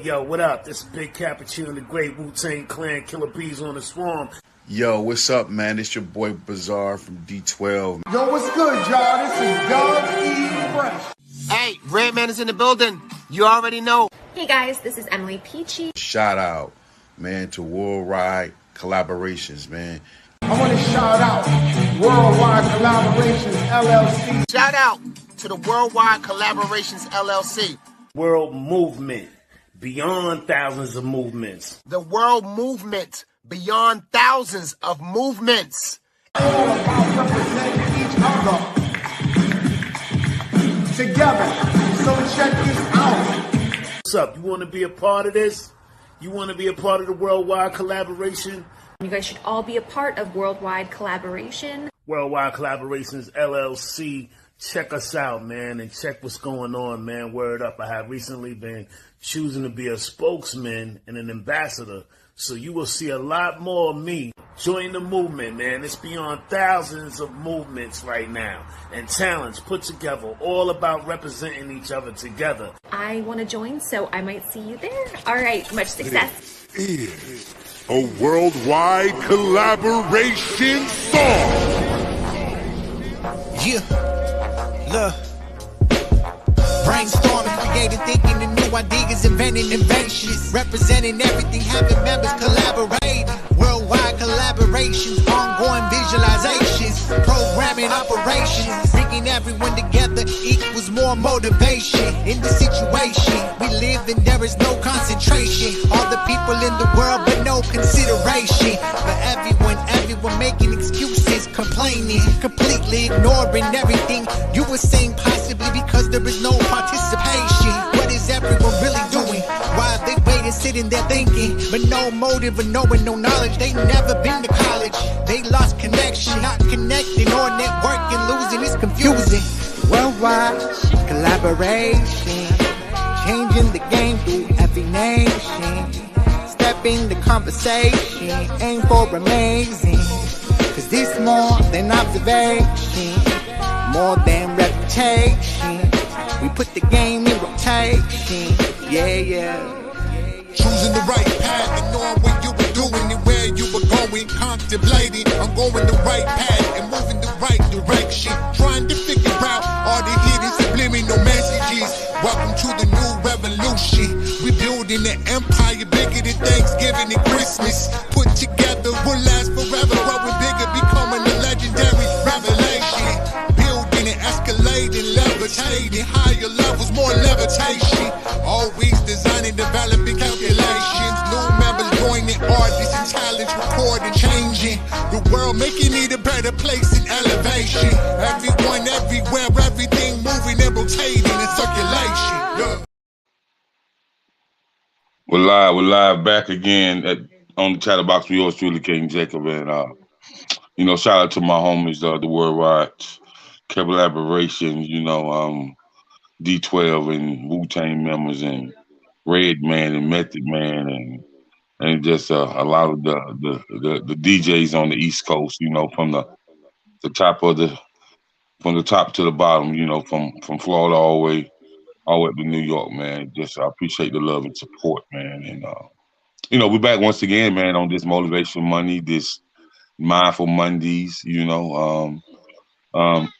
Yo, what up? This is Big Cappuccino and the Great Wu-Tang Clan, Killer Bees on the Swarm. Yo, what's up, man? It's your boy Bizarre from D12. Yo, what's good, y'all? This is Doug E. Fresh. Hey, Redman is in the building. You already know. Hey guys, this is Emily Peachy. Shout out, man, to Worldwide Collaborations, man. I want to shout out Worldwide Collaborations LLC. Shout out to the Worldwide Collaborations LLC. World movement, beyond thousands of movements. The world movement, beyond thousands of movements. All about representing each other together. So check this out. What's up? You want to be a part of this? You want to be a part of the Worldwide Collaboration? You guys should all be a part of Worldwide Collaboration. Worldwide Collaborations LLC. Check us out, man, and check what's going on, man. Word up. I have recently been choosing to be a spokesman and an ambassador, so you will see a lot more of me. Join the movement, man. It's beyond thousands of movements right now and talents put together, all about representing each other together. I want to join, so I might see you there. All right, much success. This is a worldwide collaboration song. Yeah. Look, brainstorming, creating, thinking, and new ideas, inventing inventions, representing everything, having members collaborate. Worldwide collaborations, ongoing visualizations, programming operations, bringing everyone together equals more motivation. In the situation we live in, there is no concentration. All the people in the world, but no consideration. But everyone making excuses, complaining, completely ignoring everything you were saying, possibly because there is no participation. What is everyone really doing? Why are they waiting, sitting there thinking, but no motive or knowing, no knowledge? They never been to college. They lost connection, not connecting or networking, losing is confusing. Worldwide collaboration, changing the game through every nation. Stepping the conversation, aim for amazing. Cause this more than observation, more than reputation. We put the game in rotation, yeah. Choosing the right path and knowing what you were doing and where you were going. Contemplating, I'm going the right path and moving the right direction. Trying to figure out all the hidden subliminal messages. Welcome to the new revolution. We building an empire bigger than Thanksgiving and Christmas. Put together will last forever, growing bigger, becoming a legendary revelation. Building and escalating, levitating, higher levels, more levitation. Always designing, developing calculations. New members joining, artists and talents, recording, changing the world, making it a better place in elevation. Everyone, everywhere, everything moving and rotating in circulation. Yeah. We're live back again on the Chatterbox with yours truly, King Jacob, and shout out to my homies, the Worldwide Collaboration, D12 and Wu-Tang members and Redman and Method Man and just a lot of the DJs on the East Coast, from the top to the bottom, from Florida all the way up to New York, man. Just I appreciate the love and support, man. And we're back once again, man, on this Motivation Monday, this Mindful Mondays, the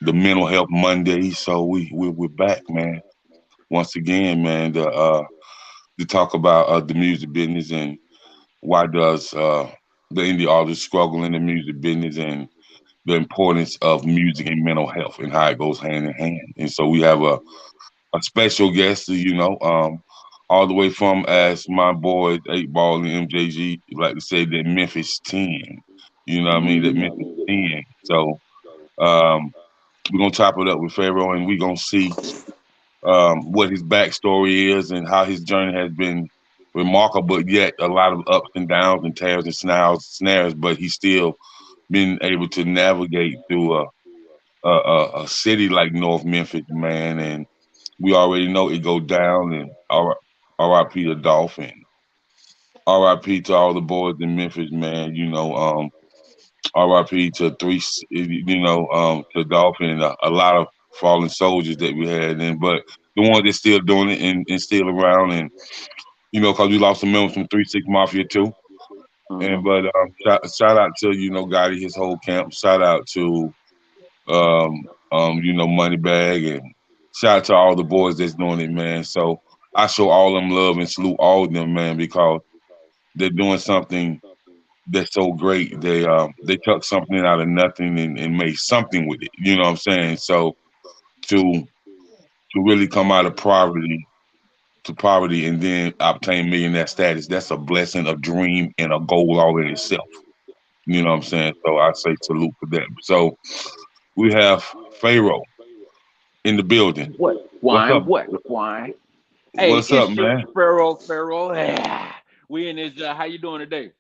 Mental Health Mondays. So we're back, man, once again, man, to talk about the music business and why does the indie artist struggle in the music business and the importance of music and mental health and how it goes hand in hand. And so we have a special guest, all the way from, as my boy 8 Ball and MJG like to say, that Memphis 10. You know what I mean? That Memphis 10. So we're gonna chop it up with Fayro and we're gonna see what his backstory is and how his journey has been remarkable, yet a lot of ups and downs and tears and snares, but he's still been able to navigate through a city like North Memphis, man. And we already know it go down, and R.I.P. to Dolphin. R.I.P. to all the boys in Memphis, man. R.I.P. to to Dolphin and a lot of fallen soldiers that we had, but the ones that's still doing it and still around and because we lost some members from 3-6 Mafia too. And but shout out to Gotti, his whole camp. Shout out to Moneybag, and shout out to all the boys that's doing it, man. So I show all them love and salute all of them, man, because they're doing something that's so great. They took something out of nothing and made something with it. You know what I'm saying? So to really come out of poverty to poverty and then obtain millionaire status, that's a blessing, a dream, and a goal all in itself. You know what I'm saying? So I say salute for that. So we have Fayro in the building. What? What's up? Why? Hey, What's up, man? Fayro. We in this. How you doing today?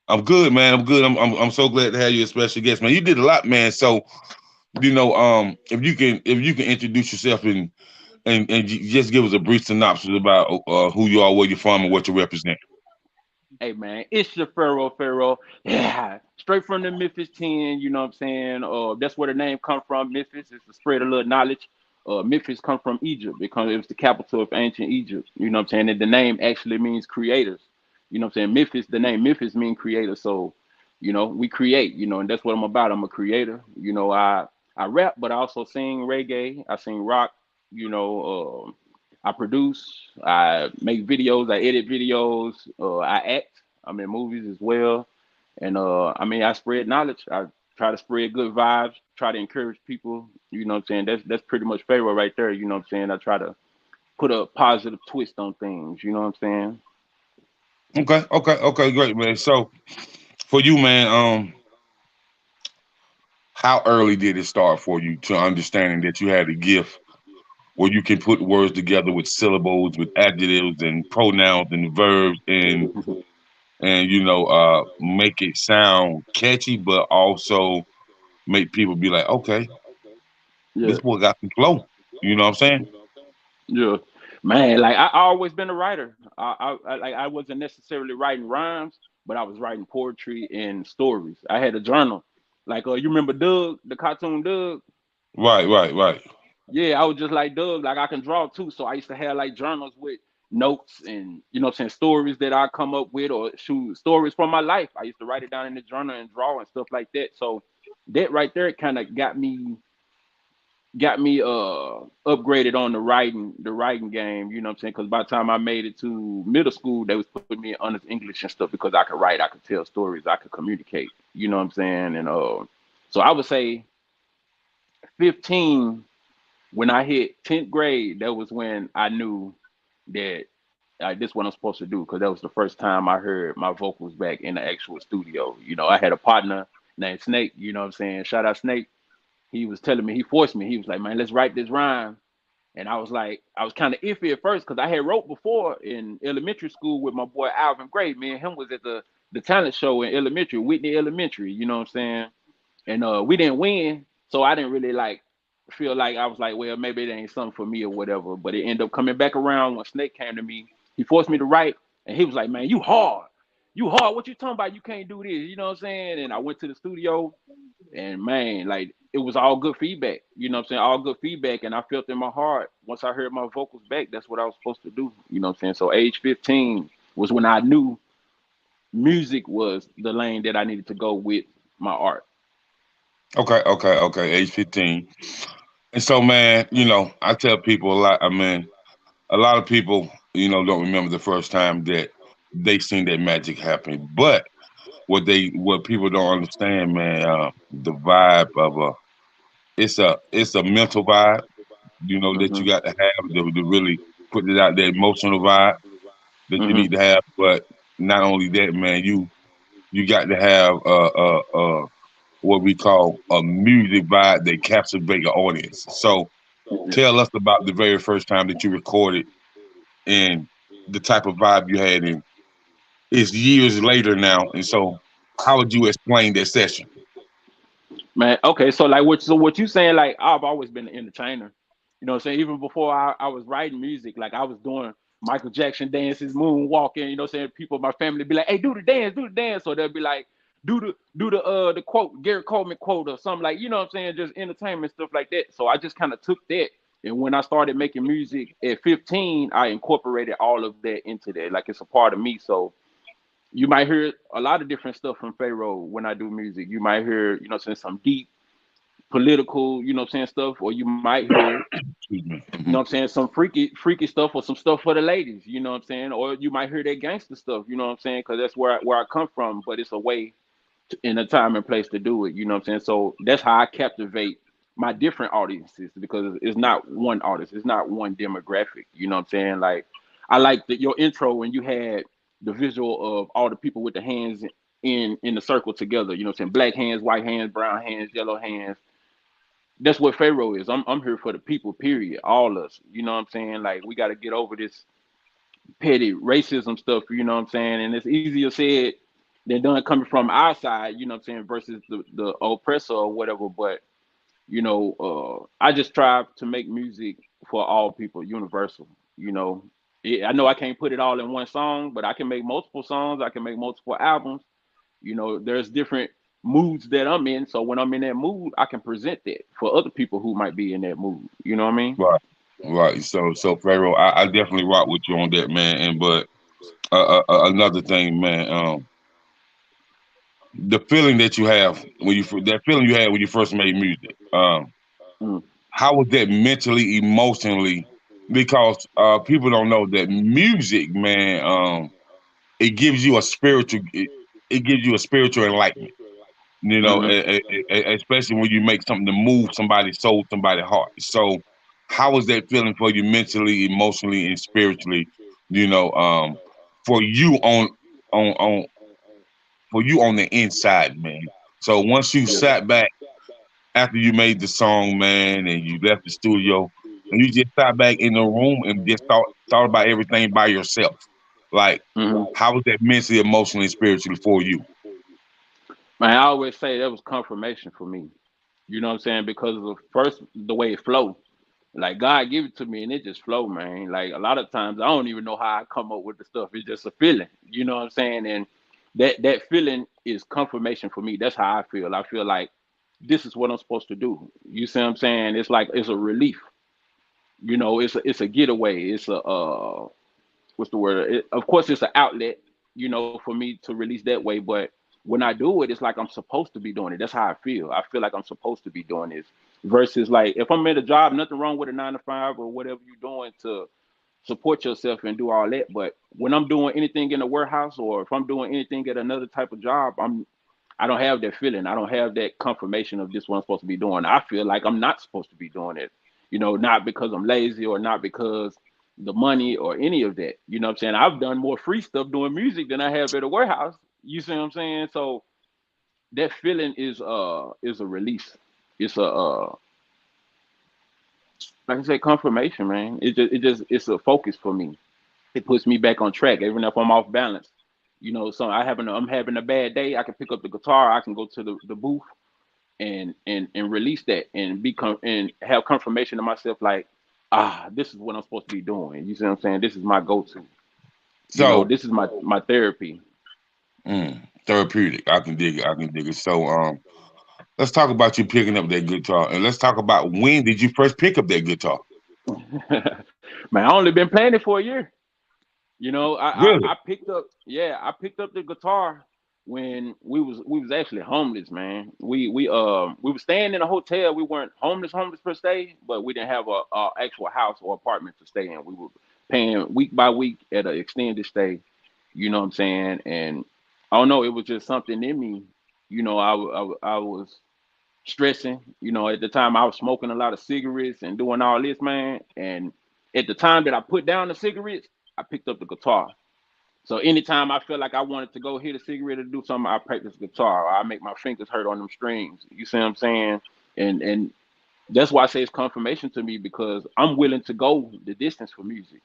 I'm good, man. I'm good. I'm so glad to have you as special guest, man. You did a lot, man. So, if you can introduce yourself and just give us a brief synopsis about who you are, where you're from, and what you represent. Hey, man, it's your Fayro. Yeah, straight from the Memphis 10. You know what I'm saying? That's where the name comes from. Memphis is to spread a little knowledge. Memphis comes from Egypt because it was the capital of ancient Egypt. You know what I'm saying? And the name actually means creators. You know what I'm saying? Memphis, the name Memphis means creator. So, we create, and that's what I'm about. I'm a creator. I rap, but I also sing reggae. I sing rock. I produce. I make videos. I edit videos. I act. I'm in movies as well. And I spread knowledge. I try to spread good vibes. Try to encourage people. You know what I'm saying? That's pretty much Fayro right there. You know what I'm saying? I try to put a positive twist on things. You know what I'm saying? Okay, great, man. So for you, man, how early did it start for you to understanding that you had a gift where you can put words together with syllables, with adjectives and pronouns and verbs and make it sound catchy, but also make people be like, okay, this boy got some flow. You know what I'm saying? Yeah, man. Like I always been a writer. I wasn't necessarily writing rhymes, but I was writing poetry and stories. I had a journal. Like you remember Doug, the cartoon Doug? Right. Yeah, I was just like Doug. Like I can draw too, so I used to have like journals with notes and stories that I come up with or shoot stories from my life. I used to write it down in the journal and draw and stuff like that. So that right there kind of got me upgraded on the writing game, you know what I'm saying? Because by the time I made it to middle school, they was putting me in honors English and stuff because I could write, I could tell stories, I could communicate, you know what I'm saying? And so I would say 15, when I hit 10th grade, that was when I knew that this is what I'm supposed to do, because that was the first time I heard my vocals back in the actual studio. I had a partner named Snake, you know what I'm saying? Shout out Snake. He was telling me, he forced me. He was like, man, let's write this rhyme. And I was kind of iffy at first because I had wrote before in elementary school with my boy Alvin Gray. Me and him was at the talent show in elementary, Whitney Elementary, you know what I'm saying? And we didn't win. So I didn't really feel like, I was like, well, maybe it ain't something for me or whatever. But it ended up coming back around when Snake came to me. He forced me to write. And he was like, man, you hard. What you talking about? You can't do this. You know what I'm saying? And I went to the studio and man, it was all good feedback. You know what I'm saying? All good feedback. And I felt in my heart, once I heard my vocals back, that's what I was supposed to do. You know what I'm saying? So age 15 was when I knew music was the lane that I needed to go with my art. Okay. Age 15. And so, man, I tell people a lot. I mean, a lot of people, don't remember the first time that they seen that magic happen. But what people don't understand, man, the vibe of it's a mental vibe, that you got to have to really put it out there, emotional vibe that you need to have. But not only that, man, you got to have what we call a music vibe that captivates the audience. So tell us about the very first time that you recorded and the type of vibe you had. And it's years later now. And so how would you explain that session? Man, okay, so what you saying, I've always been an entertainer. You know what I'm saying? Even before I was writing music, I was doing Michael Jackson dances, moonwalking, you know what I'm saying? People, my family be like, hey, do the dance. So they'll be like, do the quote, Gary Coleman quote or something, you know what I'm saying? Just entertainment, stuff like that. So I just kind of took that And when I started making music at 15, I incorporated all of that into that. Like it's a part of me. So you might hear a lot of different stuff from Fayro when I do music. You might hear, you know, saying some deep political, you know, saying stuff, or you might hear, Excuse me. you know, what I'm saying some freaky stuff, or some stuff for the ladies. You know what I'm saying, or you might hear that gangster stuff. You know what I'm saying, because that's where I come from. But it's a way in a time and place to do it. You know what I'm saying. So that's how I captivate my different audiences, because it's not one artist, it's not one demographic. You know what I'm saying. Like I like your intro when you had the visual of all the people with the hands in the circle together. You know what I'm saying, black hands, white hands, brown hands, yellow hands. That's what Fayro is. I'm here for the people, period. All us. You know what I'm saying? Like we got to get over this petty racism stuff, you know what I'm saying? And it's easier said than done coming from our side, you know what I'm saying, versus the oppressor or whatever. But you know, I just try to make music for all people, universal. You know, I know I can't put it all in one song, but I can make multiple songs. I can make multiple albums. You know, there's different moods that I'm in. So when I'm in that mood, I can present that for other people who might be in that mood. You know what I mean? Right. Right. So Pharaoh, I definitely rock with you on that, man. And but another thing, man, the feeling that you have when that feeling you had when you first made music, Mm. how was that mentally, emotionally? Because people don't know that music, man, it gives you a spiritual, it gives you a spiritual enlightenment. You know, Mm-hmm. especially when you make something to move somebody's soul, somebody's heart. So, how was that feeling for you mentally, emotionally, and spiritually? You know, for you on for you on the inside, man. So once you Yeah. sat back after you made the song, man, and you left the studio, and you just sat back in the room and just thought about everything by yourself, like Mm-hmm. how was that mentally, emotionally, and spiritually for you? Man, I always say that was confirmation for me. You know what I'm saying? Because of first the way it flowed. Like God give it to me and it just flow, man. Like a lot of times I don't even know how I come up with the stuff. It's just a feeling. You know what I'm saying? And that feeling is confirmation for me. That's how I feel. I feel like this is what I'm supposed to do. You see what I'm saying? It's like it's a relief. You know, it's a getaway. It's a what's the word? Of course, it's an outlet, you know, for me to release that way. But when I do it, it's like I'm supposed to be doing it. That's how I feel. I feel like I'm supposed to be doing this. Versus like if I'm at a job, nothing wrong with a 9 to 5 or whatever you're doing to support yourself and do all that. But when I'm doing anything in the warehouse or if I'm doing anything at another type of job, I don't have that feeling. I don't have that confirmation of this what I'm supposed to be doing. I feel like I'm not supposed to be doing it. You know, not because I'm lazy or not because the money or any of that. You know what I'm saying? I've done more free stuff doing music than I have at a warehouse. You see what I'm saying? So that feeling is a release. It's a like I said, confirmation, man. It just it's a focus for me. It puts me back on track, even if I'm off balance. You know, so I'm having a bad day. I can pick up the guitar. I can go to the booth and release that and and have confirmation of myself. Like, this is what I'm supposed to be doing. You see what I'm saying? This is my go-to. You know, So, this is my therapy. therapeutic. I can dig it. I can dig it. So, let's talk about you picking up that guitar, and let's talk about when did you first pick up that guitar? Man, I only been playing it for a year. You know, Really? I picked up, yeah, I picked up the guitar when we was actually homeless, man. We were staying in a hotel. We weren't homeless per se, but we didn't have a actual house or apartment to stay in. We were paying week by week at an extended stay. You know what I'm saying? And I don't know, it was just something in me. You know, I was stressing. You know, at the time I was smoking a lot of cigarettes and doing all this, man. And at the time that I put down the cigarettes, I picked up the guitar. So anytime I feel like I wanted to go hit a cigarette or do something, I practice guitar. Or I make my fingers hurt on them strings. You see what I'm saying? And that's why I say it's confirmation to me because I'm willing to go the distance for music.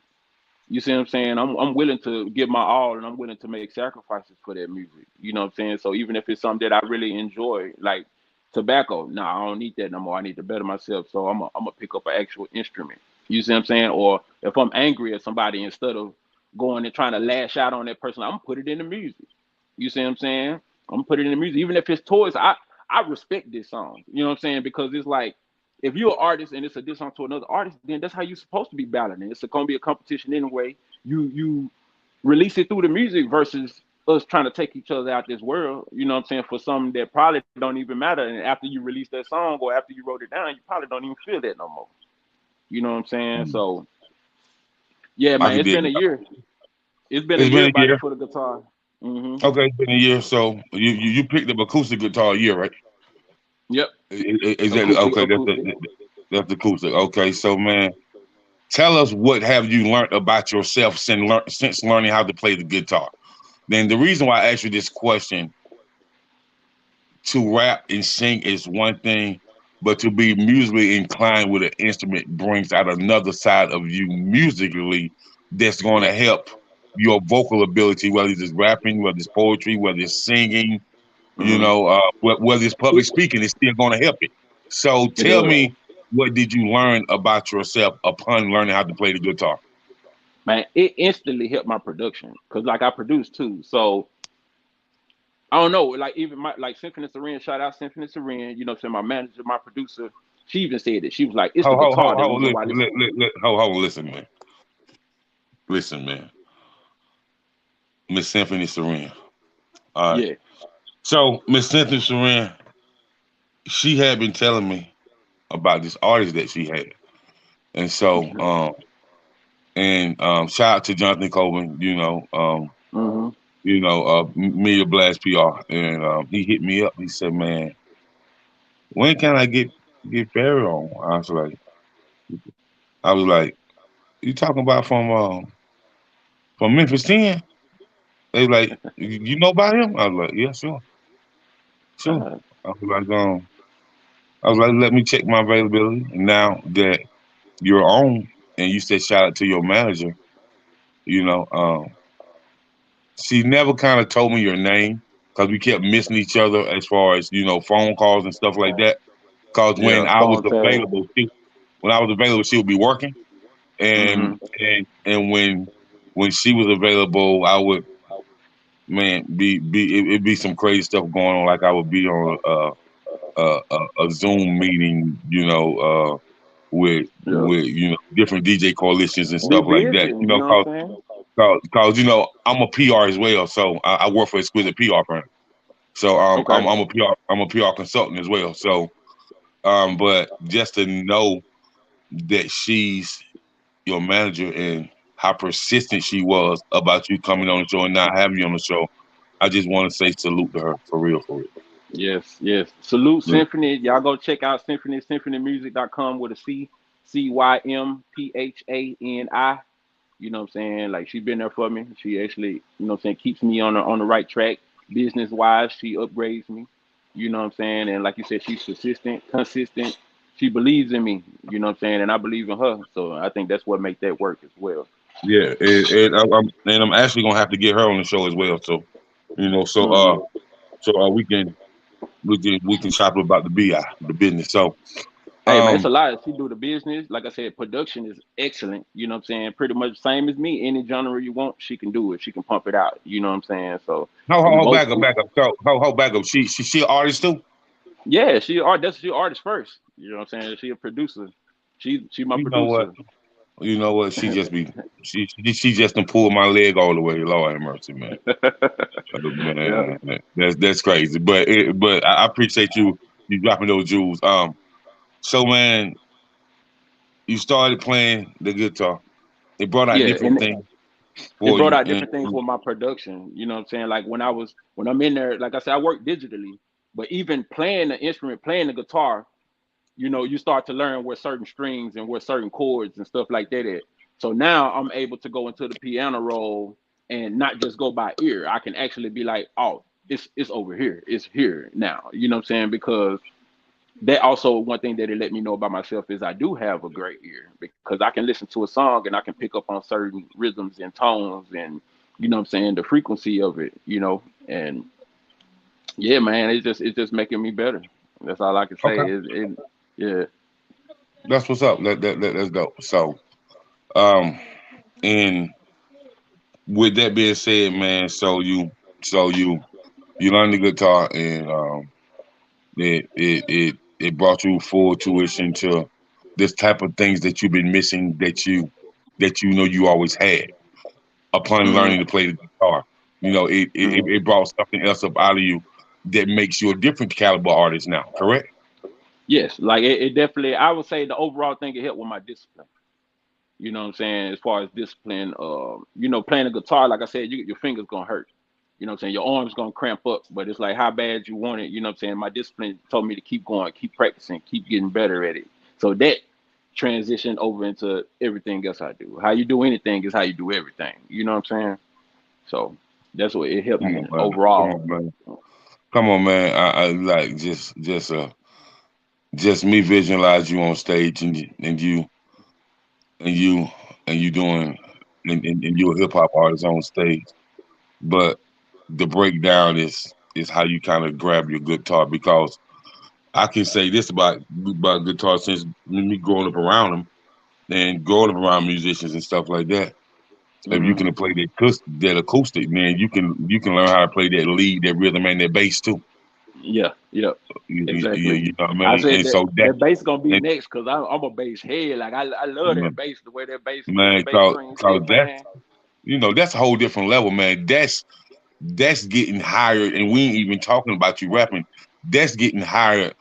You see what I'm saying? I'm willing to give my all and I'm willing to make sacrifices for that music. You know what I'm saying? So even if it's something that I really enjoy, like tobacco, I don't need that no more. I need to better myself. So I'm gonna pick up an actual instrument. You see what I'm saying? Or if I'm angry at somebody, instead of going and trying to lash out on that person, I'm gonna put it in the music. You see what I'm saying? I'm gonna put it in the music. Even if it's toys, I respect this song. You know what I'm saying? Because it's like if you're an artist and it's a diss song to another artist, then that's how you're supposed to be battling. It's gonna be a competition anyway. You release it through the music versus us trying to take each other out this world. You know what I'm saying? For something that probably don't even matter. And after you release that song or after you wrote it down, you probably don't even feel that no more. You know what I'm saying? So yeah, man, it's been a year. It's been a year by for the guitar. Mm-hmm. Okay, it's been a year. So you picked up acoustic guitar a year, right? Yep. Is that okay? That's acoustic. Okay, so man, tell us what have you learned about yourself since learning how to play the guitar. Then the reason why I asked you this question, to rap and sing is one thing, but to be musically inclined with an instrument brings out another side of you musically that's going to help your vocal ability, whether it's rapping, whether it's poetry, whether it's singing, you know, whether it's public speaking, it's still going to help it. So tell me, what did you learn about yourself upon learning how to play the guitar? Man, it instantly helped my production because, like, I produce too. So I don't know, like even like Symphony Serene, shout out Symphony Serene. You know, what I'm saying, my manager, my producer, she even said it. She was like, "It's the guitar." Hold on, listen, man. Miss Symphony Serene. Yeah. So Miss Symphony Serene, she had been telling me about this artist that she had, and so shout out to Jonathan Coleman, Media Blast PR, and he hit me up. He said, "Man, when can I get Fayro on?" I was like, "You talking about from Memphis 10?" They was like, "You know about him?" I was like, "Yeah, sure." I was like, "Let me check my availability." And now that you're on, and you said shout out to your manager, she never kind of told me your name because we kept missing each other as far as phone calls and stuff like that. Because when I was available, she would be working, and when she was available, I would it'd be some crazy stuff going on. Like I would be on a Zoom meeting, with different DJ coalitions and stuff like that. Because I'm a PR as well, so I work for Exquisite PR firm. So I'm a PR consultant as well. So but just to know that she's your manager and how persistent she was about you coming on the show and not having you on the show, I just want to say salute to her for real. Yes. Salute Symphony. Y'all go check out Symphony, symphonymusic.com with a C, CYMPHANI. You know what I'm saying? Like, she been there for me. She actually, you know what I'm saying, keeps me on the right track business wise. She upgrades me. You know what I'm saying? And like you said, she's persistent, consistent. She believes in me. You know what I'm saying? And I believe in her. So I think that's what makes that work as well. Yeah, and I'm actually gonna have to get her on the show as well. So, we can chop about the business. So, hey man, it's a lot. She do the business. Like I said, production is excellent. You know what I'm saying? Pretty much same as me. Any genre you want, she can do it. She can pump it out. You know what I'm saying? So back up. So back up. She an artist too? Yeah, she artist first. You know what I'm saying? She a producer. She my producer. You know what? She just done pulled my leg all the way. Lord have mercy, man. That's crazy. But I appreciate you dropping those jewels. So man, you started playing the guitar. It brought out different things. It brought out different things for my production. You know what I'm saying? Like when I'm in there, like I said, I work digitally, but even playing the instrument, playing the guitar, you start to learn where certain strings and where certain chords and stuff like that is. So now I'm able to go into the piano roll and not just go by ear. I can actually be like, oh, it's over here. It's here now. You know what I'm saying? Because that also one thing that it let me know about myself is I do have a great ear, because I can listen to a song and I can pick up on certain rhythms and tones and, you know what I'm saying, the frequency of it, and yeah, man, it's just making me better. That's all I can say. Okay. Yeah. That's what's up. That's dope. So, and with that being said, man, so you learn the guitar and it it brought you full tuition to this type of things that you've been missing that you know you always had upon learning to play the guitar. You know, it brought something else up out of you that makes you a different caliber artist now, correct? Yes, like it definitely, I would say the overall thing, it helped with my discipline. You know what I'm saying? As far as discipline, you know, playing the guitar, like I said, your fingers gonna hurt. You know what I'm saying? Your arms gonna cramp up, but it's like how bad you want it. You know what I'm saying? My discipline told me to keep going, keep practicing, keep getting better at it. So that transitioned over into everything else I do. How you do anything is how you do everything. You know what I'm saying? So that's what it helped Come me on, man. overall. Come on, man. Come on, man. I like just me visualize you on stage and you and you doing and you a hip hop artist on stage. But the breakdown is how you kind of grab your guitar, because I can say this about guitar since me growing up around them and growing up around musicians and stuff like that. If you can play that acoustic, man, you can learn how to play that lead, that rhythm, and that bass too. Yeah, exactly. You know what I I mean? said And that so that bass gonna be and, next because I'm a bass head. Like I love that bass, the way that bass, the man, bass string cause sit, that's, man. that's a whole different level, man. That's getting higher, and we ain't even talking about you rapping. That's getting higher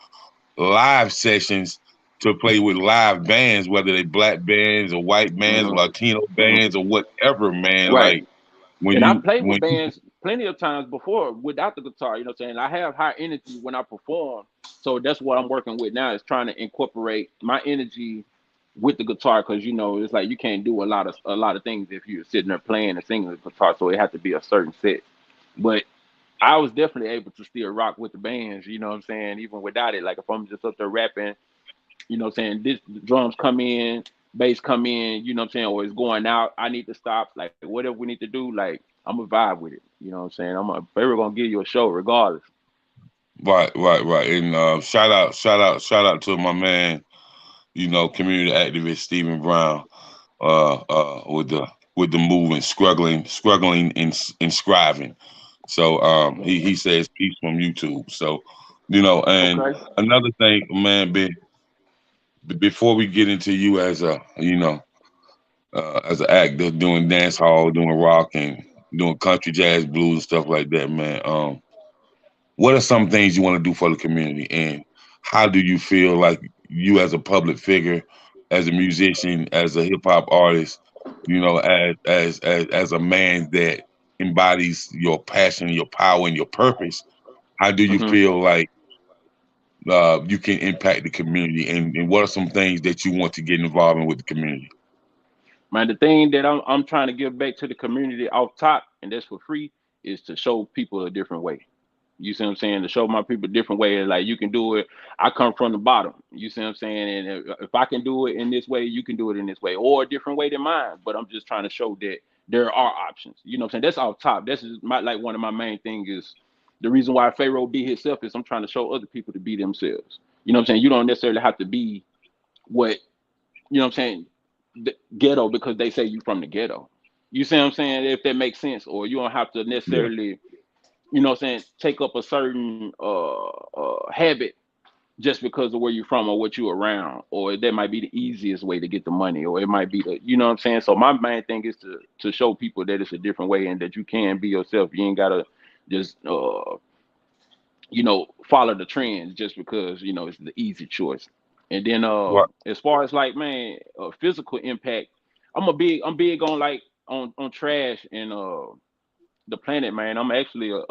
live sessions to play with live bands, whether they black bands or white bands or Latino bands or whatever, man. Right. Like when And I you played with when you bands plenty of times before without the guitar, you know what I'm saying? I have high energy when I perform. So that's what I'm working with now, is trying to incorporate my energy with the guitar, because you know it's like you can't do a lot of things if you're sitting there playing and singing the guitar. So it has to be a certain set. But I was definitely able to still rock with the bands, you know what I'm saying, even without it. Like if I'm just up there rapping, you know what I'm saying, this the drums come in, bass come in, you know what I'm saying, or it's going out, I need to stop, like whatever we need to do, like I'm a vibe with it, you know what I'm saying. Fayro gonna give you a show regardless. right. And shout out to my man, community activist Stephen Brown, with the movement, struggling in scribing. So he says peace from YouTube. So, and Okay. another thing, man, before we get into you as as an actor doing dance hall, doing rock and doing country, jazz, blues, and stuff like that, man. What are some things you want to do for the community, and how do you feel like you as a public figure, as a musician, as a hip hop artist, as a man that embodies your passion, your power, and your purpose? How do you feel like you can impact the community, and what are some things that you want to get involved in with the community? Man, the thing that I'm trying to give back to the community off top, and that's for free, is to show people a different way. You see what I'm saying? To show my people a different way. Like you can do it. I come from the bottom. You see what I'm saying? And if I can do it in this way, you can do it in this way, or a different way than mine. But I'm just trying to show that there are options. You know what I'm saying? That's off top. This is like one of my main things is the reason why Fayro be himself is I'm trying to show other people to be themselves. You know what I'm saying? You don't necessarily have to be what, you know what I'm saying, the ghetto because they say you from the ghetto. You see what I'm saying? If that makes sense, or you don't have to Yeah. necessarily, you know what I'm saying, take up a certain habit just because of where you're from or what you're around, or that might be the easiest way to get the money, or it might be the, you know what I'm saying. So my main thing is to show people that it's a different way and that you can be yourself. You ain't gotta just follow the trends just because it's the easy choice. And then Right. as far as like, man, physical impact, I'm big on like on trash and the planet, man. I'm actually a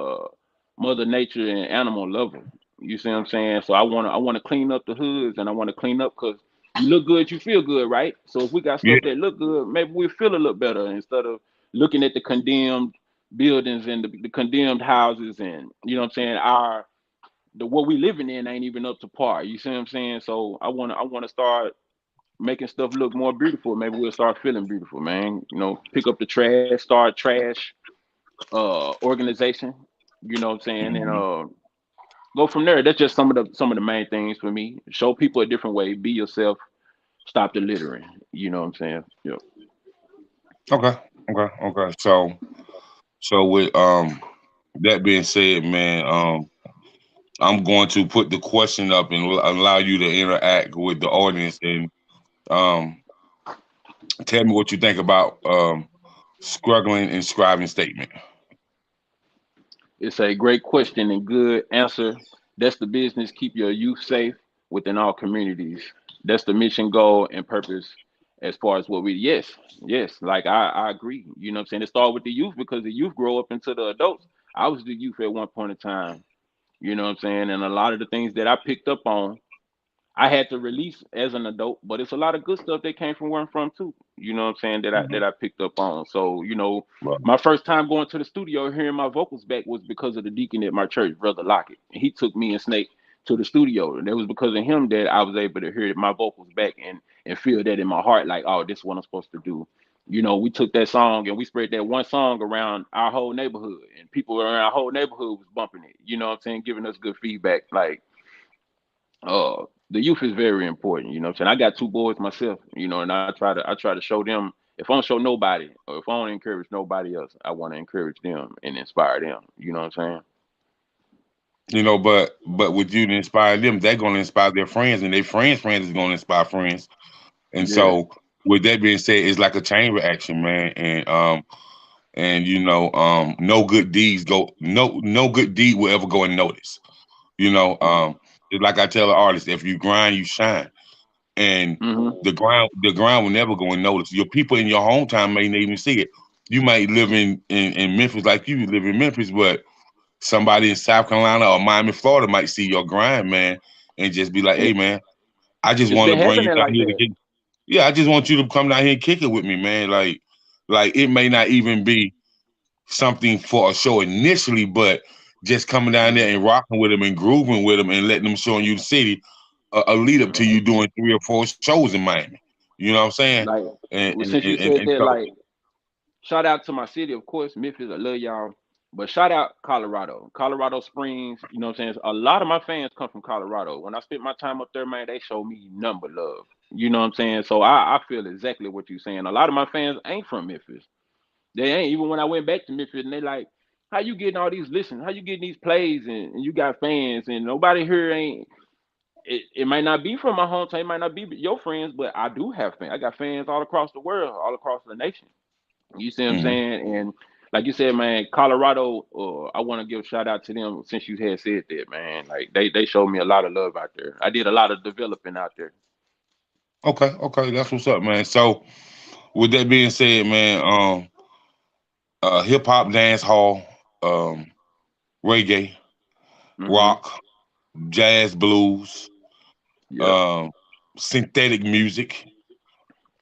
mother nature and animal lover. You see what I'm saying? So I wanna clean up the hoods, and I want to clean up because you look good, you feel good, right? So if we got Yeah. stuff that look good, maybe we feel a little better instead of looking at the condemned buildings and the condemned houses, and you know what I'm saying, the what we living in ain't even up to par. You see what I'm saying? So I wanna start making stuff look more beautiful. Maybe we'll start feeling beautiful, man. Pick up the trash, start trash organization, you know what I'm saying, and go from there. That's just some of the main things for me. Show people a different way, be yourself, stop the littering. You know what I'm saying? Yeah. Okay. Okay. So with that being said, man, I'm going to put the question up and allow you to interact with the audience and um, tell me what you think about struggling and scribing statement. It's a great question and good answer. That's the business. Keep your youth safe within all communities. That's the mission, goal, and purpose as far as what we, yes. Like I agree. You know what I'm saying? It started with the youth because the youth grow up into the adults. I was the youth at one point in time. You know what I'm saying? And a lot of the things that I picked up on, I had to release as an adult, but it's a lot of good stuff that came from where I'm from too. You know what I'm saying? That I picked up on. So, Right. my first time going to the studio hearing my vocals back was because of the deacon at my church, Brother Lockett. And he took me and Snake to the studio. And it was because of him that I was able to hear my vocals back and feel that in my heart, like, oh, this is what I'm supposed to do. We took that song and we spread that one song around our whole neighborhood, and people around our whole neighborhood was bumping it. You know what I'm saying? Giving us good feedback. Like, the youth is very important. You know what I'm saying? I got two boys myself, and I try to show them. If I don't show nobody, or if I don't encourage nobody else, I want to encourage them and inspire them. You know what I'm But with you to inspire them, they're gonna inspire their friends, and their friends is gonna inspire friends. And saying? Yeah. so with that being said, it's like a chain reaction, man. No good deeds go no good deed will ever go unnoticed. It's like I tell the artists, if you grind, you shine. And Mm-hmm. the ground will never go unnoticed. Your people in your hometown may not even see it. You might live in Memphis like you live in Memphis, but somebody in South Carolina or Miami, Florida might see your grind, man, and just be like, hey, man, I just It's want to been bring you happening down like here to that. get. Yeah, I just want you to come down here and kick it with me, man. Like it may not even be something for a show initially, but just coming down there and rocking with them and grooving with them and letting them show you the city, a lead up to you doing 3 or 4 shows in Miami. You know what I'm saying? Like, And well, and since you and, and, said and that, so like, shout out to my city, of course, Memphis. I love y'all. But shout out Colorado, Colorado Springs. You know what I'm saying? A lot of my fans come from Colorado. When I spent my time up there, man, they show me number love. You know what I'm saying? So I feel exactly what you're saying. A lot of my fans ain't from Memphis. They ain't. Even when I went back to Memphis, and they like, how you getting all these listens? How you getting these plays? And you got fans, and nobody here ain't. It might not be from my hometown. It might not be your friends, but I do have fans. I got fans all across the world, all across the nation. You see what I'm mhm. saying? And like you said, man, Colorado, I want to give a shout out to them since you had said that, man. Like they showed me a lot of love out there. I did a lot of developing out there. Okay, that's what's up, man. So with that being said, man, hip hop, dance hall, um, reggae, Hmm. rock, jazz, blues, Yeah. um, synthetic music,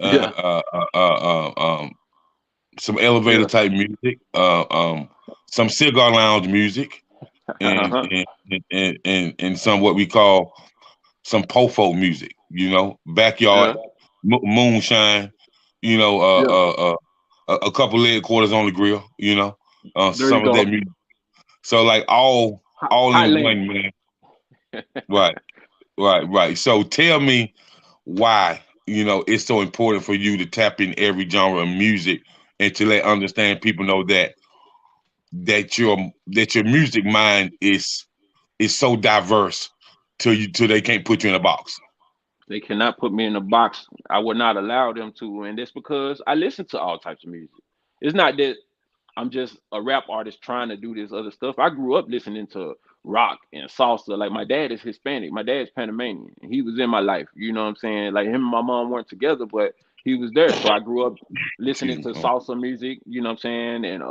uh, Yeah. uh, uh, uh, some elevator Yeah. type music, some cigar lounge music, and Uh-huh. and, and some what we call some pofo music. Backyard Yeah. moonshine. Yeah. A couple leg quarters on the grill. There you Some of that go. music. So like all in Highland. one, man. Right, right. So tell me why it's so important for you to tap in every genre of music and to let understand people know that your music mind is so diverse till they can't put you in a box. They cannot put me in a box. I would not allow them to, and that's because I listen to all types of music. It's not that I'm just a rap artist trying to do this other stuff. I grew up listening to rock and salsa. Like my dad is Hispanic. My dad's Panamanian. He was in my life. You know what I'm saying? Like him and my mom weren't together, but he was there. So I grew up listening Excuse to me. salsa music, you know what I'm saying? And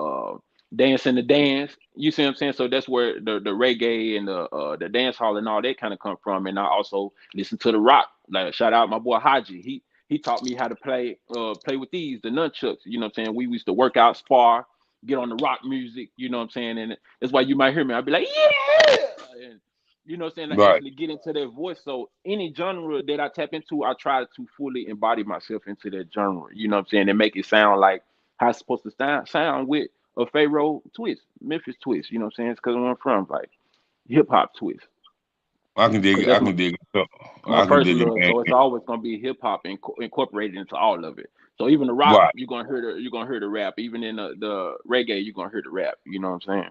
dancing the dance. You see what I'm saying? So that's where the reggae and the dance hall and all that kind of come from. And I also listen to the rock. Like shout out my boy Haji. He taught me how to play with the nunchucks. You know what I'm saying? We used to work out, spar, get on the rock music, you know what I'm saying? And that's why you might hear me. I'll be like, yeah. And you know what I'm saying? I Right. actually get into that voice. So any genre that I tap into, I try to fully embody myself into that genre. You know what I'm saying? And make it sound like how it's supposed to sound with a Fayro twist, Memphis twist. You know what I'm saying? It's because I'm from like hip hop twist. I can dig Because it. I that's my, can dig it. my I can first dig it, love. man. So it's always gonna be hip hop incorporated into all of it. So even the rock, Right. you're gonna hear the rap. Even in the reggae, you're gonna hear the rap. You know what I'm saying?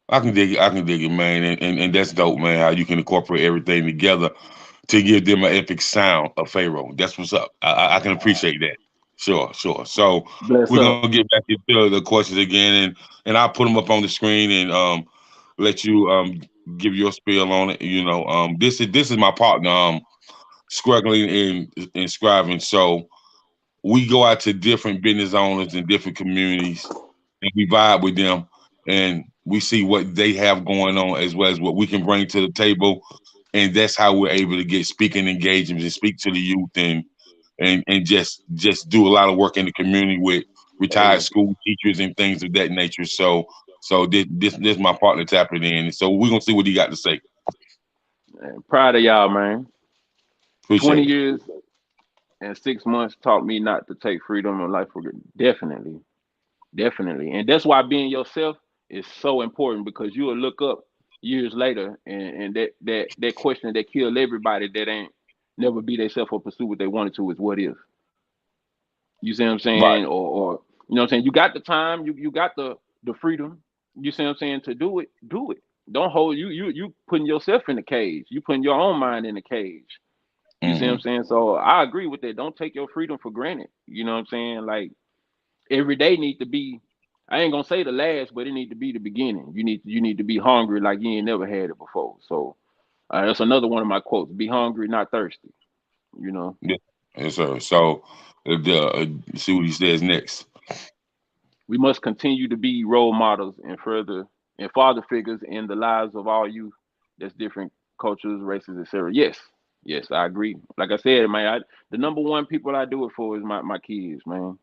I can dig it. I can dig it, man, and that's dope, man. How you can incorporate everything together to give them an epic sound of Fayro. That's what's up. I can appreciate that. Sure, sure. So Bless we're up. gonna get back into the questions again, and I'll put them up on the screen and let you give your spiel on it. You know, this is my partner, struggling in scribing. So we go out to different business owners in different communities and we vibe with them and we see what they have going on as well as what we can bring to the table. And that's how we're able to get speaking engagements and speak to the youth and just do a lot of work in the community with retired Hey, school teachers and things of that nature. So this my partner tapping in. So we're gonna see what he got to say. man, proud of y'all, man. 20 Appreciate it. years and 6 months taught me not to take freedom and life for granted. Definitely, definitely, and that's why being yourself is so important because you will look up years later and that question that killed everybody that ain't never be themselves or pursue what they wanted to is what if. You see what I'm Right. saying? Or you know what I'm saying? You got the time, you got the freedom, you see what I'm saying, to do it, do it. Don't hold you putting yourself in the cage. You putting your own mind in the cage. You see what I'm Hmm. saying? So I agree with that. Don't take your freedom for granted. You know what I'm saying? Like every day need to be, I ain't gonna say the last, but it need to be the beginning. You need to be hungry like you ain't never had it before. So that's another one of my quotes. Be hungry, not thirsty. You know. Yeah. Yes, sir. So see what he says next. We must continue to be role models and father figures in the lives of all youth. That's different cultures, races, etc. Yes, yes, I agree. Like I said, man, the number one people I do it for is my kids, man,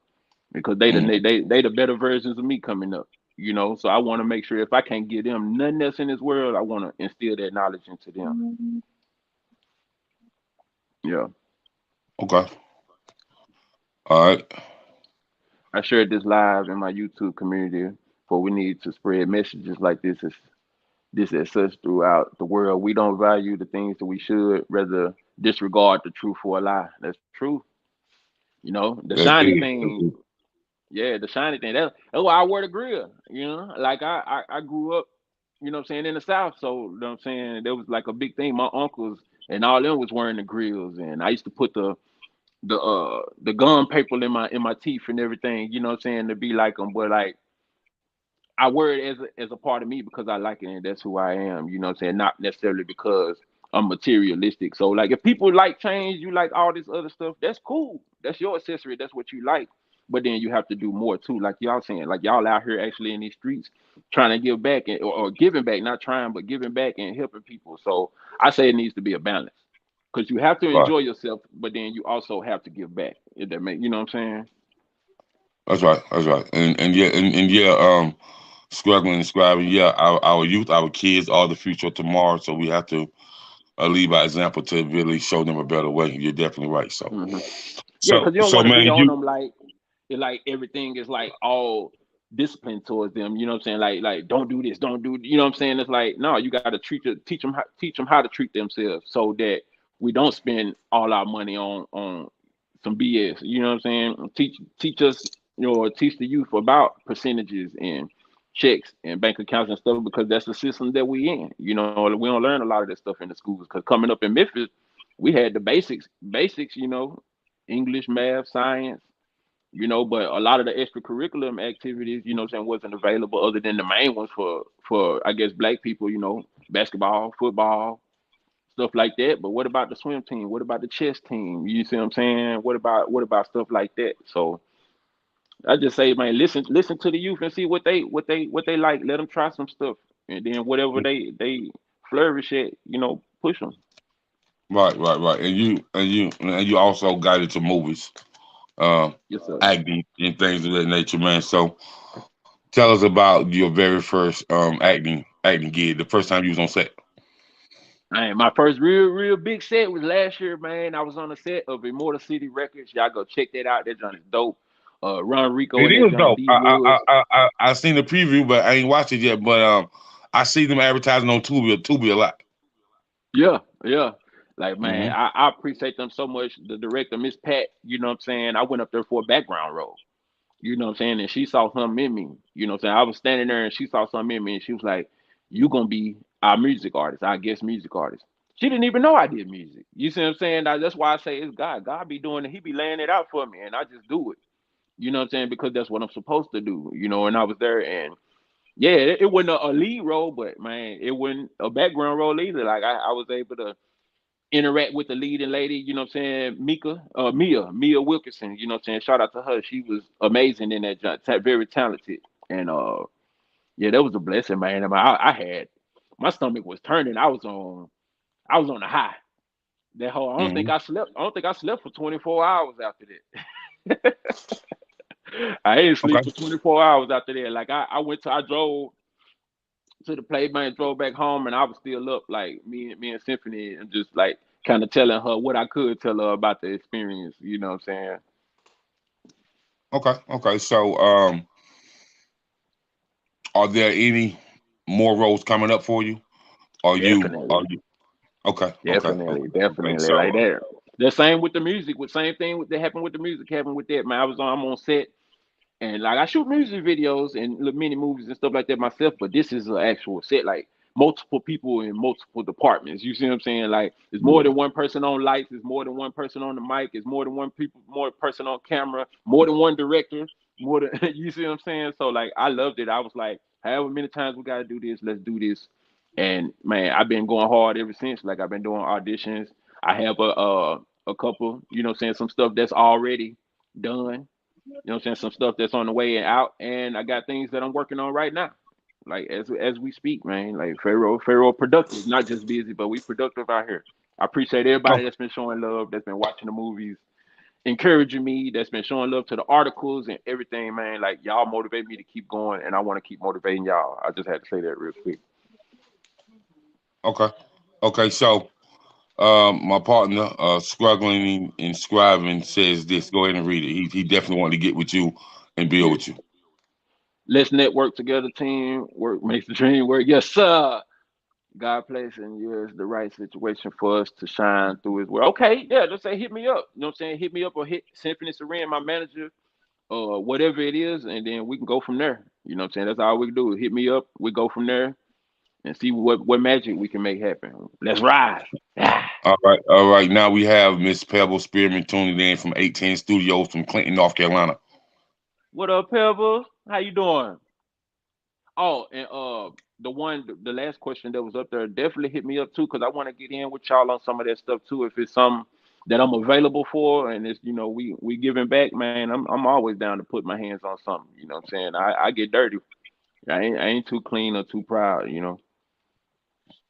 because Mm. they the better versions of me coming up. You know, so I want to make sure if I can't give them nothing else in this world, I want to instill that knowledge into them. Yeah, Okay. All right. I shared this live in my YouTube community, for we need to spread messages like this as such throughout the world. We don't value the things that we should, rather disregard the truth for a lie. That's true. You know, the That's shiny big. That's thing, big. yeah, the shiny thing. That's why I wear the grill. You know, like I grew up, you know what I'm saying, in the South. So, you know what I'm saying, there was like a big thing. My uncles and all them was wearing the grills. And I used to put the gum paper in my teeth and everything, you know what I'm saying, to be like them. But like I wear it as a part of me because I like it and that's who I am, you know what I'm saying? Not necessarily because I'm materialistic. So like if people like change, you like all this other stuff, that's cool. That's your accessory, that's what you like. But then you have to do more too, like y'all saying, like y'all out here actually in these streets trying to give back or giving back, not trying, but giving back and helping people. So I say it needs to be a balance because you have to Right. enjoy yourself, but then you also have to give back. If that make, you know what I'm saying? That's right. That's right. And yeah, struggling and scribing. Yeah, our youth, our kids are the future of tomorrow. So we have to lead by example to really show them a better way. You're definitely right. So Hmm. Yeah, so because you don't so want to man, be on you them like everything is like all discipline towards them. You know what I'm saying? Like don't do this, don't do. You know what I'm saying? It's like no, you got to teach them how to treat themselves so that we don't spend all our money on some BS. You know what I'm saying? Teach us, teach the youth about percentages and checks and bank accounts and stuff because that's the system that we in. You know, we don't learn a lot of that stuff in the schools because coming up in Memphis, we had the basics. English, math, science, but a lot of the extracurriculum activities, what I'm saying, wasn't available other than the main ones for I guess black people, basketball, football, stuff like that. But what about the swim team? What about the chess team? You see what I'm saying? What about stuff like that? So I just say, man, listen to the youth and see what they like. Let them try some stuff, and then whatever they flourish at, push them. right. And you also got into movies, um, Yes, sir. acting and things of that nature, man. So tell us about your very first acting gig, the first time you was on set. Man, my first real big set was last year, man. I was on the set of Immortal City Records. Y'all go check that out. That joint is dope. Ron Rico It and that is joint dope. D I Woods. I I I seen the preview, but I ain't watched it yet. But I see them advertising on Tubi a lot. Yeah, yeah. Like, man, Hmm. I appreciate them so much. The director, Miss Pat, you know what I'm saying? I went up there for a background role. You know what I'm saying? And she saw something in me. You know what I'm saying? I was standing there and she saw something in me and she was like, you gonna be our music artist, our guest music artist. She didn't even know I did music. You see what I'm saying? That's why I say it's God. God be doing it. He be laying it out for me, and I just do it. You know what I'm saying? Because that's what I'm supposed to do. You know, and I was there, and yeah, it wasn't a lead role, but man, it wasn't a background role either. Like I was able to interact with the leading lady, you know what I'm saying, Mia Wilkinson, you know what I'm saying? Shout out to her. She was amazing in that job, very talented. And yeah, that was a blessing, man. I had my stomach was turning. I was on a high. That whole I don't think I slept. I don't think I slept for 24 hours after that. I didn't sleep for 24 hours after that. Like I drove to the playbank and drove back home, and I was still up, like me and Symphony, and just like kind of telling her what I could tell her about the experience. You know what I'm saying? Okay. So, are there any more roles coming up for you? Definitely. Okay. Definitely. So, like that. The same with the music. Same thing that happened with the music happened with that. Man, I'm on set. And like I shoot music videos and mini movies and stuff like that myself, but this is an actual set, like multiple people in multiple departments. You see what I'm saying? Like there's more than one person on lights, there's more than one person on the mic, there's more than more person on camera, more than one director, more than you see what I'm saying? So like I loved it. I was like, however many times we gotta do this, let's do this. And man, I've been going hard ever since. Like I've been doing auditions. I have a couple, you know what I'm saying, some stuff that's already done. You know what I'm saying? Some stuff that's on the way and out, and I got things that I'm working on right now. Like as we speak, man. Like Fayro productive, not just busy, but we productive out here. I appreciate everybody that's been showing love, that's been watching the movies, encouraging me, that's been showing love to the articles and everything, man. Like y'all motivate me to keep going, and I want to keep motivating y'all. I just had to say that real quick. Okay. So, my partner, struggling and scribing, says this. Go ahead and read it. He definitely wanted to get with you and build with you. Let's network together, team. Work makes the dream work. Yes, sir. God placing you as the right situation for us to shine through his world. Okay, yeah, just say hit me up. You know what I'm saying? Hit me up or hit Symphony Seren, my manager, whatever it is, and then we can go from there. You know what I'm saying? That's all we can do. Hit me up, we go from there and see what magic we can make happen. Let's ride. All right. Now we have Miss Pebble Spearman tuning in from 810 Studios from Clinton, North Carolina. What up, Pebble? How you doing? Oh, and the last question that was up there, definitely hit me up too, because I want to get in with y'all on some of that stuff too. If it's something that I'm available for, and it's we giving back, man. I'm always down to put my hands on something. You know what I'm saying? I get dirty. I ain't too clean or too proud. You know.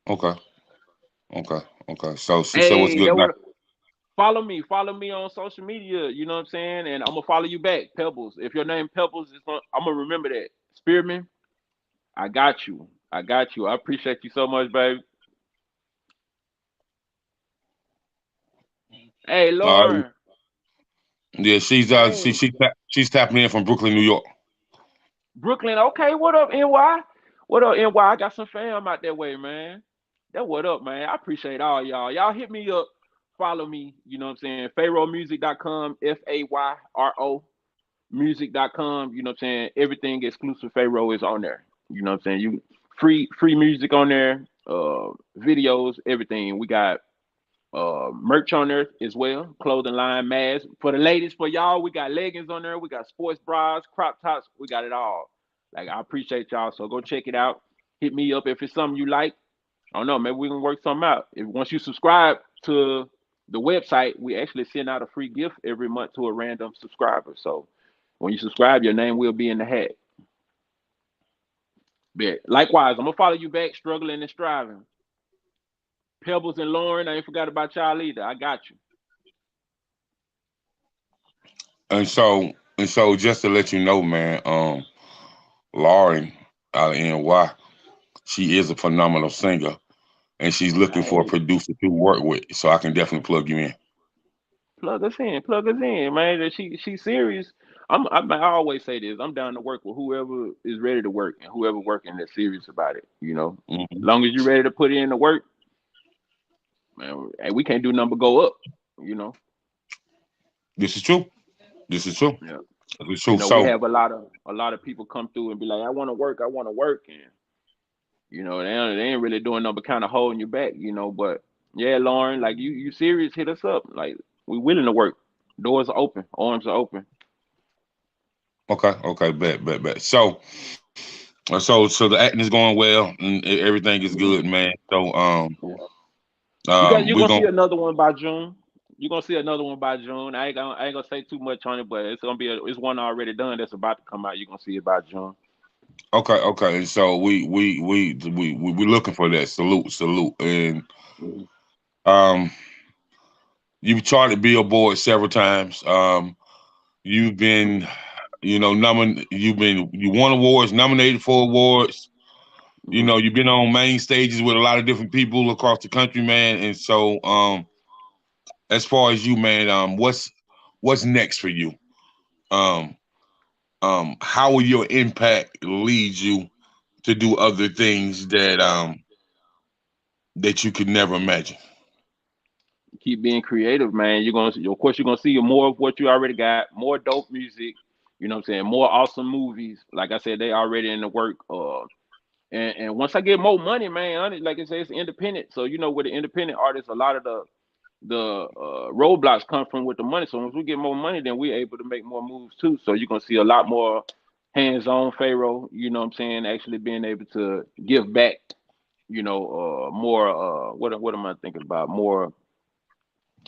Okay. So hey, what's good now? Follow me on social media. You know what I'm saying? And I'm gonna follow you back, Pebbles. If your name Pebbles, I'm gonna remember that. Spearman, I got you. I appreciate you so much, baby. Hey, Lauren. Yeah, she's tapping in from Brooklyn, New York. Brooklyn, okay. What up, NY? I got some fam out that way, man. That what up, man. I appreciate all y'all. Y'all hit me up. Follow me. You know what I'm saying? FayroMusic.com, Fayro music.com. You know what I'm saying? Everything exclusive Fayro is on there. You know what I'm saying? You free music on there, videos, everything. We got merch on there as well, clothing line, masks. For the ladies, for y'all, we got leggings on there. We got sports bras, crop tops. We got it all. Like, I appreciate y'all. So go check it out. Hit me up if it's something you like. I don't know, maybe we can work something out. Once you subscribe to the website, we actually send out a free gift every month to a random subscriber. So when you subscribe, your name will be in the hat. But likewise, I'm gonna follow you back, struggling and striving. Pebbles and Lauren, I ain't forgot about y'all either. I got you. And so just to let you know, man, Lauren out of NY, she is a phenomenal singer, and she's looking for a producer to work with. So I can definitely plug you in. Plug us in, man. She's serious. I always say this. I'm down to work with whoever is ready to work and whoever working that's serious about it. You know, as long as you're ready to put in the work, man. Hey, we can't do nothing but go up. You know. This is true. Yeah. This is true. You know, we have a lot of people come through and be like, I want to work, and You know, they ain't really doing nothing but kind of holding you back, you know. But yeah, Lauren, like you serious, hit us up. Like we willing to work. Doors are open, arms are open. Okay, bet. So the acting is going well and everything is good, man. So You're we're gonna see gonna another one by June. You're gonna see another one by June. I ain't gonna say too much on it, but it's gonna be it's one already done that's about to come out. You're gonna see it by June. okay. And so we're looking for that. Salute. And Mhm. um you've charted Billboard several times. You've been, you know, you won awards, nominated for awards. You know, you've been on main stages with a lot of different people across the country, man. And so, as far as you, man, what's next for you? Um, how will your impact lead you to do other things that you could never imagine? Keep being creative, man. Of course, you're gonna see more of what you already got, more dope music. You know what I'm saying? More awesome movies. Like I said, they already in the work. And once I get more money, man, like I said, it's independent. So you know, with the independent artists, a lot of the roadblocks come from with the money. So once we get more money, then we're able to make more moves too. So you're gonna see a lot more hands-on Fayro. You know what I'm saying? Actually being able to give back. You know, more. What am I thinking about? More.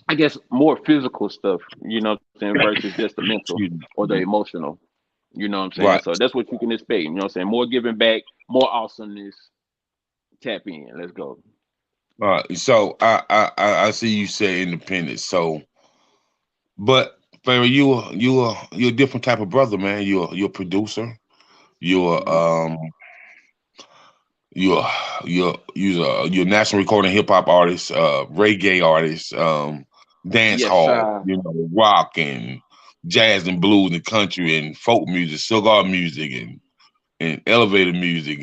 I guess more physical stuff, you know what I'm saying, versus just the mental Excuse or the me. emotional. You know what I'm saying? Right. So that's what you can expect. You know what I'm saying? More giving back, more awesomeness. Tap in. Let's go. So I see you say independent. So, but Farrah, you're a different type of brother, man. You're a producer. You're Mhm. you're you're a national recording hip hop artist, reggae artist, dance Yes, hall, sir. you know, rock and jazz and blues and country and folk music, cigar music and elevator music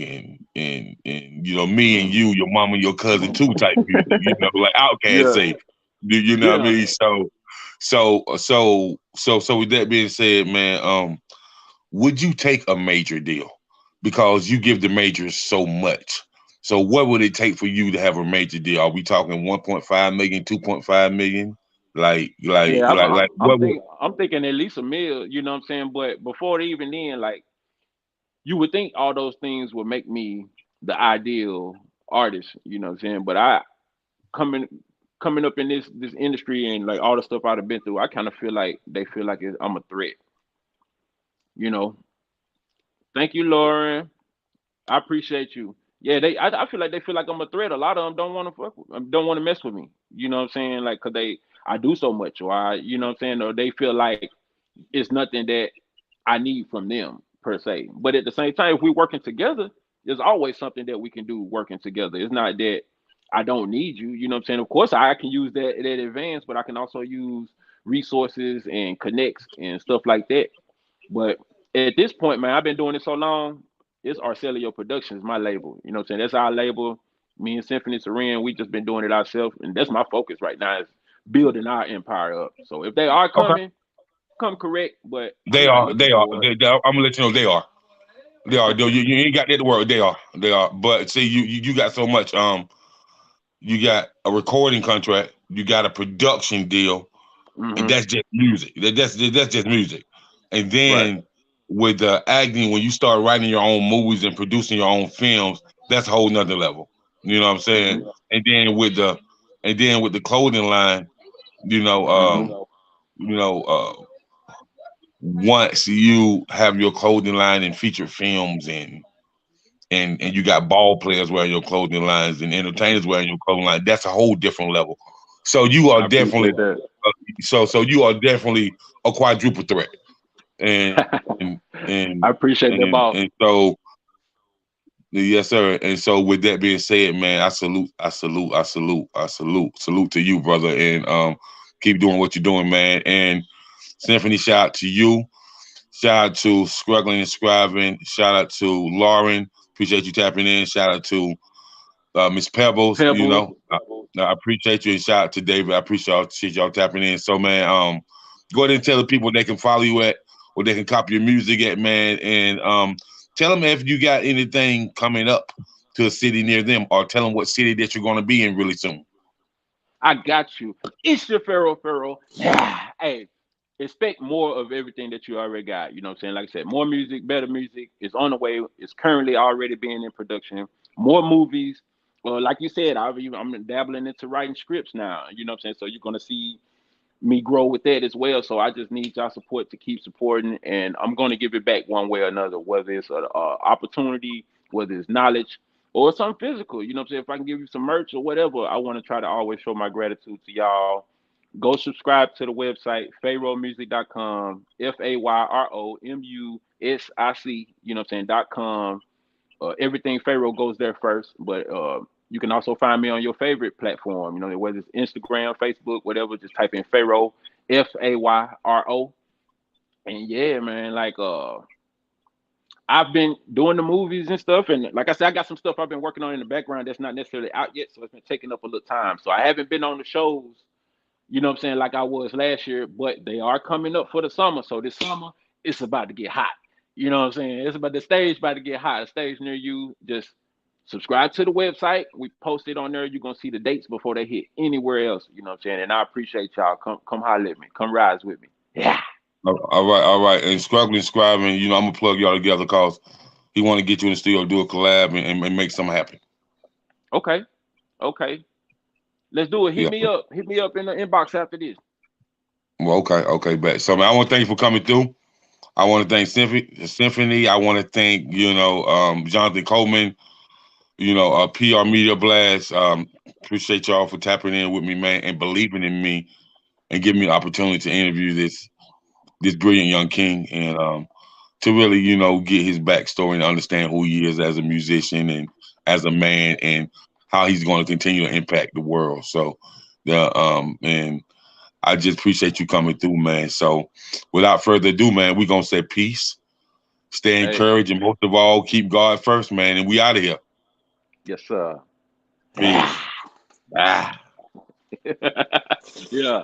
and you know me and you, your mama and your cousin too type music, you know, like Outkast Yeah, say, you know what I yeah. mean? So with that being said, man, would you take a major deal? Because you give the majors so much. So what would it take for you to have a major deal? Are we talking 1.5 million, 2.5 million? Yeah, What would I'm thinking at least a meal, you know what I'm saying? But before even then, like you would think all those things would make me the ideal artist, you know what I'm saying? But I coming coming up in this industry and like all the stuff I've been through, I kind of feel like they feel like I'm a threat, you know. Thank you, Lauren. I appreciate you. Yeah, I feel like they feel like I'm a threat. A lot of them don't want to don't want to mess with me. You know what I'm saying? Like, cause I do so much, or you know what I'm saying, or they feel like it's nothing that I need from them per se. But at the same time, if we're working together, there's always something that we can do working together. It's not that I don't need you. You know what I'm saying? Of course, I can use that advance, but I can also use resources and connects and stuff like that. But at this point, man, I've been doing it so long. It's Arcelio Productions, my label. You know what I'm saying? That's our label. Me and Symphony Serene, we just been doing it ourselves, and that's my focus right now is building our empire up. So if they are okay? coming, come correct, but I'm They not are, looking they are. for it. I'm gonna let you know they are. They are. You ain't got that to worry. They are. They are. But see, you got so much. You got a recording contract. You got a production deal, and Hmm. that's just music. That's just music. And Right. then with the acting, when you start writing your own movies and producing your own films, that's a whole nother level. You know what I'm saying? Hmm. And then with the clothing line, you know, Hmm. you know, once you have your clothing line and feature films and you got ball players wearing your clothing lines and entertainers wearing your clothing line, that's a whole different level. So you are I definitely appreciate that. so you are definitely a quadruple threat. And I appreciate that, boss. and so yes, sir. And so with that being said, man, salute to you, brother. And keep doing what you're doing, man. And Symphony, shout out to you. Shout out to Struggling and Scribing. Shout out to Lauren. Appreciate you tapping in. Shout out to Miss Pebbles. You Pebbles. know, I appreciate you. And shout out to David. I appreciate y'all tapping in. So, man, go ahead and tell the people they can follow you at, or they can copy your music at, man. And tell them if you got anything coming up to a city near them, or tell them what city that you're going to be in really soon. I got you. It's your Fayro. Yeah. Hey, expect more of everything that you already got. You know what I'm saying? Like I said, more music, better music is on the way. It's currently already being in production. More movies. Well, like you said, I'm dabbling into writing scripts now. You know what I'm saying? So you're going to see me grow with that as well. So I just need y'all support to keep supporting, and I'm going to give it back one way or another, whether it's an opportunity, whether it's knowledge, or something physical. You know what I'm saying? If I can give you some merch or whatever, I want to try to always show my gratitude to y'all. Go subscribe to the website, fayromusic.com, FAYROMUSIC, you know what I'm saying, .com. Everything Fayro goes there first, but you can also find me on your favorite platform, you know, whether it's Instagram, Facebook, whatever. Just type in Fayro, Fayro. And yeah, man, like I've been doing the movies and stuff, and like I said, I got some stuff I've been working on in the background that's not necessarily out yet, so it's been taking up a little time. So I haven't been on the shows, you know what I'm saying, like I was last year, but they are coming up for the summer. So this summer, it's about to get hot. You know what I'm saying? It's about the stage about to get hot. A stage near you. Just subscribe to the website. We post it on there. You're gonna see the dates before they hit anywhere else. You know what I'm saying? And I appreciate y'all. Come holler at me. Come rise with me. Yeah. All right. And scribing, you know, I'm gonna plug y'all together because he want to get you in the studio, do a collab, and make something happen. Okay. Let's do it. Hit me up in the inbox after this. Well, okay, bet. So man, I want to thank you for coming through. I want to thank Symphony. I want to thank, you know, Jonathan Coleman, you know, PR Media Blast. Appreciate y'all for tapping in with me, man, and believing in me and giving me the opportunity to interview this brilliant young king, and to really, you know, get his backstory and understand who he is as a musician and as a man and how he's going to continue to impact the world. So, and I just appreciate you coming through, man. So without further ado, man, we're going to say peace, stay encouraged, and most of all, keep God first, man. And we out of here. Yes, sir. Peace. Yeah.